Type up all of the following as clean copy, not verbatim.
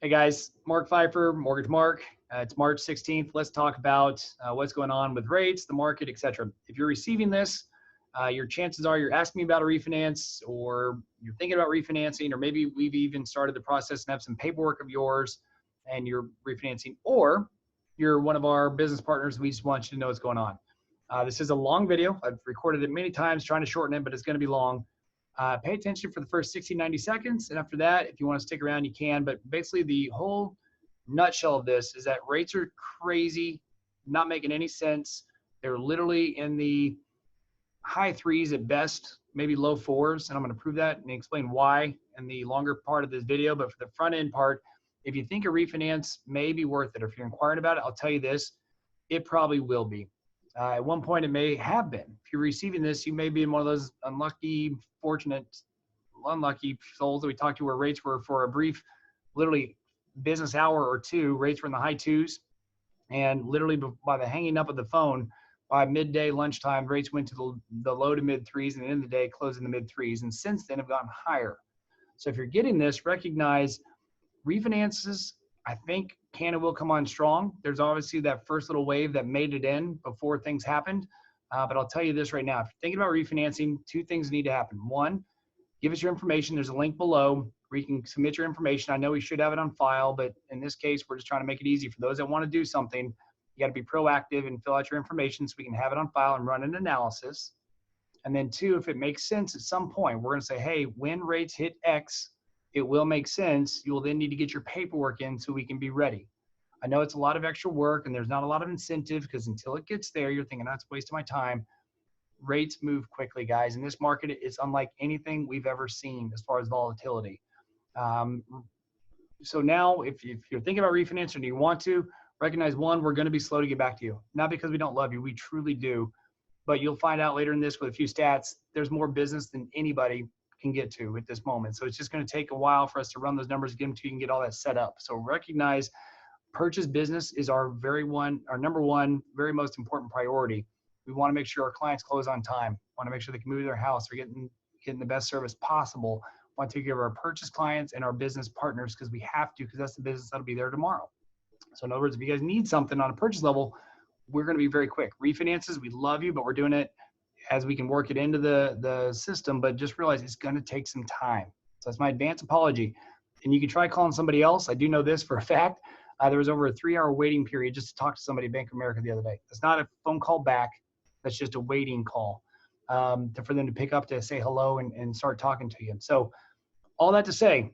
Hey guys, Mark Pfeiffer, Mortgage Mark. It's March 16th. Let's talk about what's going on with rates, the market, etc. If you're receiving this, your chances are you're asking me about a refinance, or you're thinking about refinancing, or maybe we've even started the process and have some paperwork of yours and you're refinancing, or you're one of our business partners. We just want you to know what's going on. This is a long video. I've recorded it many times trying to shorten it, but it's going to be long. Pay attention for the first 60, 90 seconds. And after that, if you want to stick around, you can. But basically, the whole nutshell of this is that rates are crazy, not making any sense. They're literally in the high threes at best, maybe low fours. And I'm going to prove that and explain why in the longer part of this video. But for the front end part, if you think a refinance may be worth it, or if you're inquiring about it, I'll tell you this, it probably will be. At one point, it may have been. If you're receiving this, you may be in one of those unlucky, fortunate, unlucky souls that we talked to where rates were for a brief, literally business hour or two, rates were in the high twos. And literally by the hanging up of the phone, by midday, lunchtime, rates went to the low to mid threes, and at the end of the day, closed in the mid threes. And since then have gone higher. So if you're getting this, recognize refinances, I think, can and will come on strong. There's obviously that first little wave that made it in before things happened. But I'll tell you this right now. If you're thinking about refinancing, two things need to happen. One, give us your information. There's a link below where you can submit your information. I know we should have it on file, but in this case, we're just trying to make it easy for those that want to do something. You got to be proactive and fill out your information so we can have it on file and run an analysis. And then two, if it makes sense at some point, we're going to say, hey, when rates hit X, it will make sense. You will then need to get your paperwork in so we can be ready. I know it's a lot of extra work and there's not a lot of incentive because until it gets there, you're thinking that's a waste of my time. Rates move quickly, guys. In this market, it's unlike anything we've ever seen as far as volatility. So now if you're thinking about refinancing and you want to, recognize one, we're going to be slow to get back to you. Not because we don't love you, we truly do. But you'll find out later in this with a few stats, there's more business than anybody can get to at this moment. So it's just going to take a while for us to run those numbers, get them to you, and get all that set up. So recognize purchase business is our number one, very most important priority. We want to make sure our clients close on time. We want to make sure they can move their house. They're getting the best service possible. We want to take care of our purchase clients and our business partners because we have to, because that's the business that'll be there tomorrow. So in other words, if you guys need something on a purchase level, we're going to be very quick. Refinances, we love you, but we're doing it as we can work it into the system, but just realize it's going to take some time. So that's my advance apology. And you can try calling somebody else. I do know this for a fact. There was over a 3-hour waiting period just to talk to somebody at Bank of America the other day. It's not a phone call back. That's just a waiting call for them to pick up to say hello and start talking to you. So all that to say,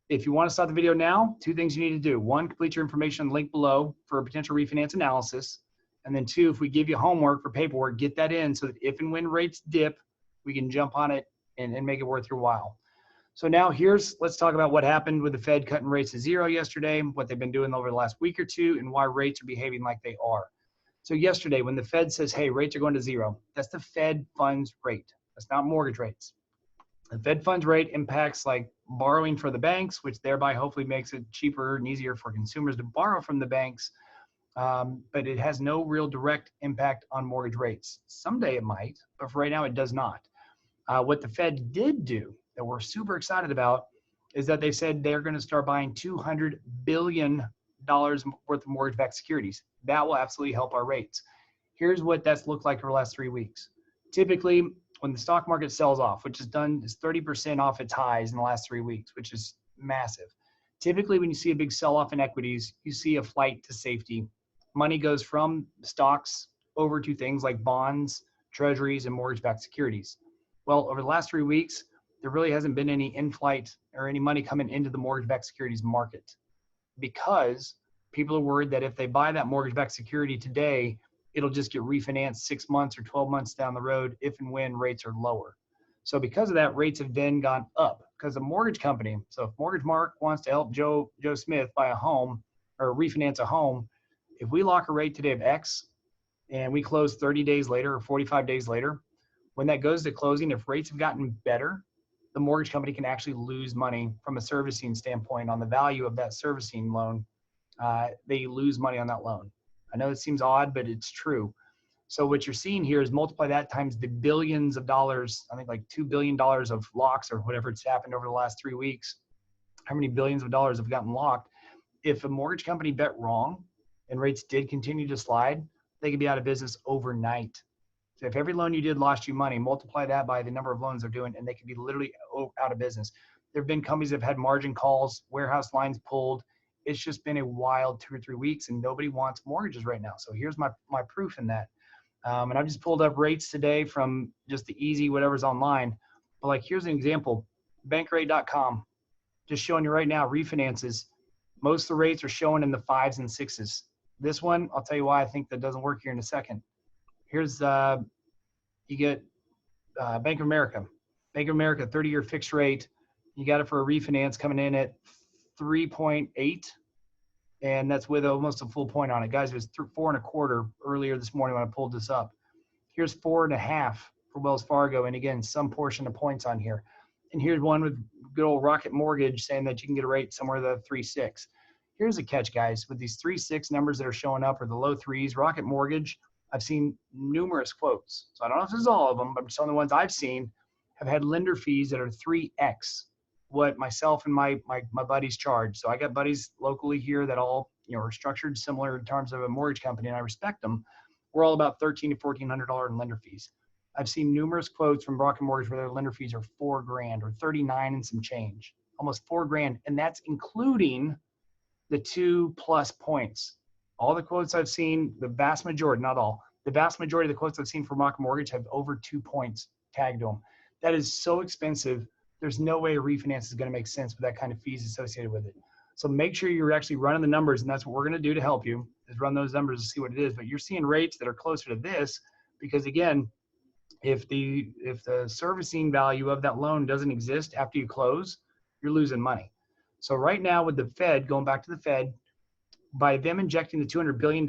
if you want to start the video now, two things you need to do. One, complete your information on the link below for a potential refinance analysis. And then two, if we give you homework for paperwork, get that in so that if and when rates dip, we can jump on it and make it worth your while. So now let's talk about what happened with the Fed cutting rates to zero yesterday, what they've been doing over the last week or two, and why rates are behaving like they are. So yesterday, when the Fed says, hey, rates are going to zero, that's the Fed funds rate. That's not mortgage rates. The Fed funds rate impacts like borrowing for the banks, which thereby hopefully makes it cheaper and easier for consumers to borrow from the banks. But it has no real direct impact on mortgage rates. Someday it might, but for right now it does not. What the Fed did do that we're super excited about is that they said they're going to start buying $200 billion worth of mortgage-backed securities. That will absolutely help our rates. Here's what that's looked like for the last 3 weeks. Typically, when the stock market sells off, which is 30% off its highs in the last 3 weeks, which is massive. Typically, when you see a big sell-off in equities, you see a flight to safety. Money goes from stocks over to things like bonds, treasuries, and mortgage-backed securities. Well, over the last 3 weeks, there really hasn't been any in-flight or any money coming into the mortgage-backed securities market because people are worried that if they buy that mortgage-backed security today, it'll just get refinanced 6 months or 12 months down the road if and when rates are lower. So because of that, rates have then gone up because a mortgage company, so if Mortgage Mark wants to help Joe Smith buy a home or refinance a home, if we lock a rate today of X and we close 30 days later or 45 days later, when that goes to closing, if rates have gotten better, the mortgage company can actually lose money from a servicing standpoint on the value of that servicing loan. They lose money on that loan. I know it seems odd, but it's true. So what you're seeing here is multiply that times the billions of dollars, I think like $2 billion of locks or whatever it's happened over the last 3 weeks. How many billions of dollars have gotten locked? if a mortgage company bet wrong and rates did continue to slide, they could be out of business overnight. So if every loan you did lost you money, multiply that by the number of loans they're doing, and they could be literally out of business. There have been companies that have had margin calls, warehouse lines pulled. It's just been a wild 2 or 3 weeks, and nobody wants mortgages right now. So here's my proof in that. And I've just pulled up rates today from just the easy whatever's online. But like, here's an example, bankrate.com, just showing you right now, refinances. Most of the rates are showing in the 5s and 6s. This one, I'll tell you why I think that doesn't work here in a second. Here's, you get Bank of America. Bank of America, 30-year fixed rate. You got it for a refinance coming in at 3.8. And that's with almost a full point on it. Guys, it was 4.25 earlier this morning when I pulled this up. Here's 4.5 for Wells Fargo. And again, some portion of points on here. And here's one with good old Rocket Mortgage saying that you can get a rate somewhere in the 3.6. Here's the catch, guys. With these 3.6 numbers that are showing up, or the low threes, Rocket Mortgage, I've seen numerous quotes. So I don't know if this is all of them, but some of the ones I've seen have had lender fees that are 3x what myself and my buddies charge. So I got buddies locally here that all, are structured similar in terms of a mortgage company, and I respect them. We're all about $1,300 to $1,400 in lender fees. I've seen numerous quotes from Rocket Mortgage where their lender fees are $4,000 or 39 and some change, almost $4,000, and that's including the 2+ points. All the quotes I've seen, the vast majority, not all, the vast majority of the quotes I've seen from Rocket Mortgage have over 2 points tagged to them. That is so expensive. There's no way a refinance is going to make sense with that kind of fees associated with it. So make sure you're actually running the numbers, and that's what we're going to do to help you, is run those numbers to see what it is. But you're seeing rates that are closer to this because, again, if the servicing value of that loan doesn't exist after you close, you're losing money. So right now with the Fed, going back to the Fed, by them injecting the $200 billion,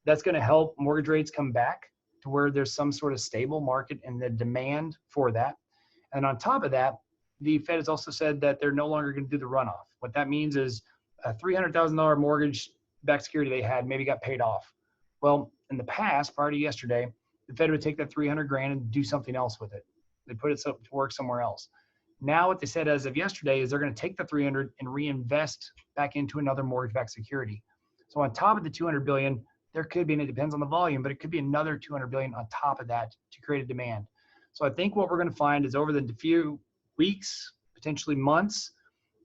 that's going to help mortgage rates come back to where there's some sort of stable market and the demand for that. And on top of that, the Fed has also said that they're no longer going to do the runoff. What that means is a $300,000 mortgage-backed security they had maybe got paid off. Well, in the past, prior to yesterday, the Fed would take that $300,000 and do something else with it. They put it to work somewhere else. Now what they said as of yesterday is they're going to take the $300 and reinvest back into another mortgage-backed security. So on top of the $200 billion, there could be, and it depends on the volume, but it could be another $200 billion on top of that to create a demand. So I think what we're going to find is over the few weeks, potentially months,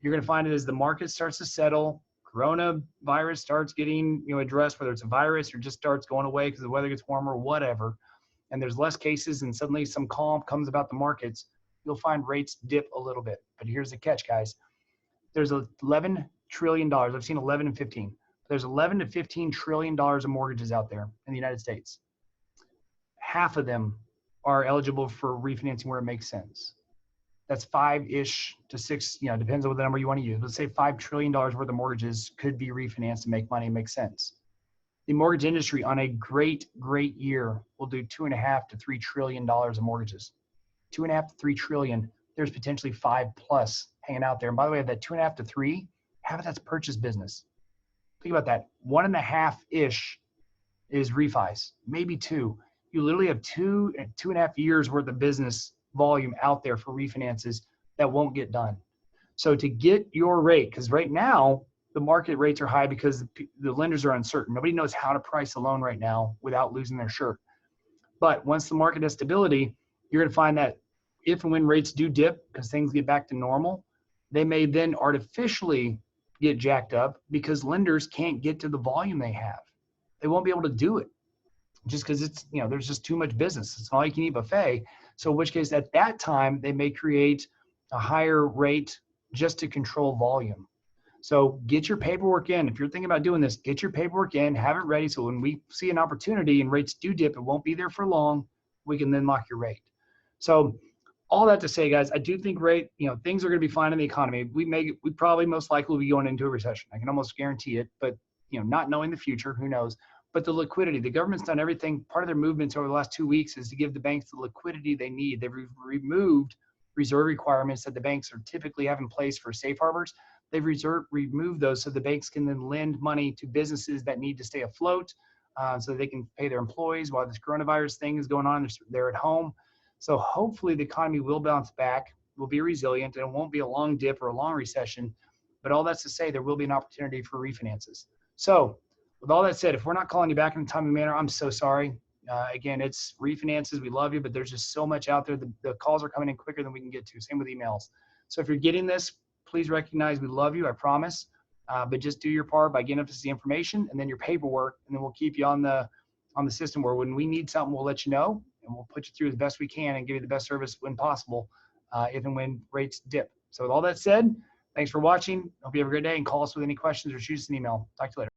you're going to find it as the market starts to settle, coronavirus starts getting addressed, whether it's a virus or just starts going away because the weather gets warmer, whatever, and there's less cases and suddenly some calm comes about the markets, you'll find rates dip a little bit. But here's the catch, guys. There's $11 trillion. I've seen 11 and 15. There's 11 to 15 trillion dollars of mortgages out there in the United States. Half of them are eligible for refinancing where it makes sense. That's 5-ish to 6, depends on what the number you want to use. Let's say $5 trillion worth of mortgages could be refinanced to make money and make sense. The mortgage industry on a great year will do $2.5 to $3 trillion of mortgages. 2.5 to 3 trillion. There's potentially 5+ hanging out there. And by the way, of that 2.5 to 3, half of that's purchase business. Think about that. 1.5-ish is refis, maybe 2. You literally have 2.5 years worth of business volume out there for refinances that won't get done. So to get your rate, because right now the market rates are high because the lenders are uncertain. Nobody knows how to price a loan right now without losing their shirt. But once the market has stability, you're going to find that if and when rates do dip, because things get back to normal, they may then artificially get jacked up because lenders can't get to the volume they have. They won't be able to do it just because it's, there's just too much business. It's an all-you-can-eat buffet. So in which case at that time, they may create a higher rate just to control volume. So get your paperwork in. If you're thinking about doing this, get your paperwork in, have it ready. So when we see an opportunity and rates do dip, it won't be there for long. We can then lock your rate. So all that to say, guys, I do think things are going to be fine in the economy. We probably most likely will be going into a recession. I can almost guarantee it, but not knowing the future, who knows? But the liquidity, the government's done everything. Part of their movements over the last 2 weeks is to give the banks the liquidity they need. They've removed reserve requirements that the banks are typically have in place for safe harbors. They've removed those so the banks can then lend money to businesses that need to stay afloat so they can pay their employees while this coronavirus thing is going on. They're at home. So hopefully the economy will bounce back, will be resilient, and it won't be a long dip or a long recession. But all that's to say, there will be an opportunity for refinances. So with all that said, if we're not calling you back in a timely manner, I'm so sorry. Again, it's refinances. We love you, but there's just so much out there. The calls are coming in quicker than we can get to. Same with emails. So if you're getting this, please recognize we love you. I promise. But just do your part by getting us the information and then your paperwork, and then we'll keep you on the system where when we need something, we'll let you know, and we'll put you through as best we can and give you the best service when possible, if and when rates dip. So with all that said, thanks for watching. Hope you have a great day, and call us with any questions or shoot us an email. Talk to you later.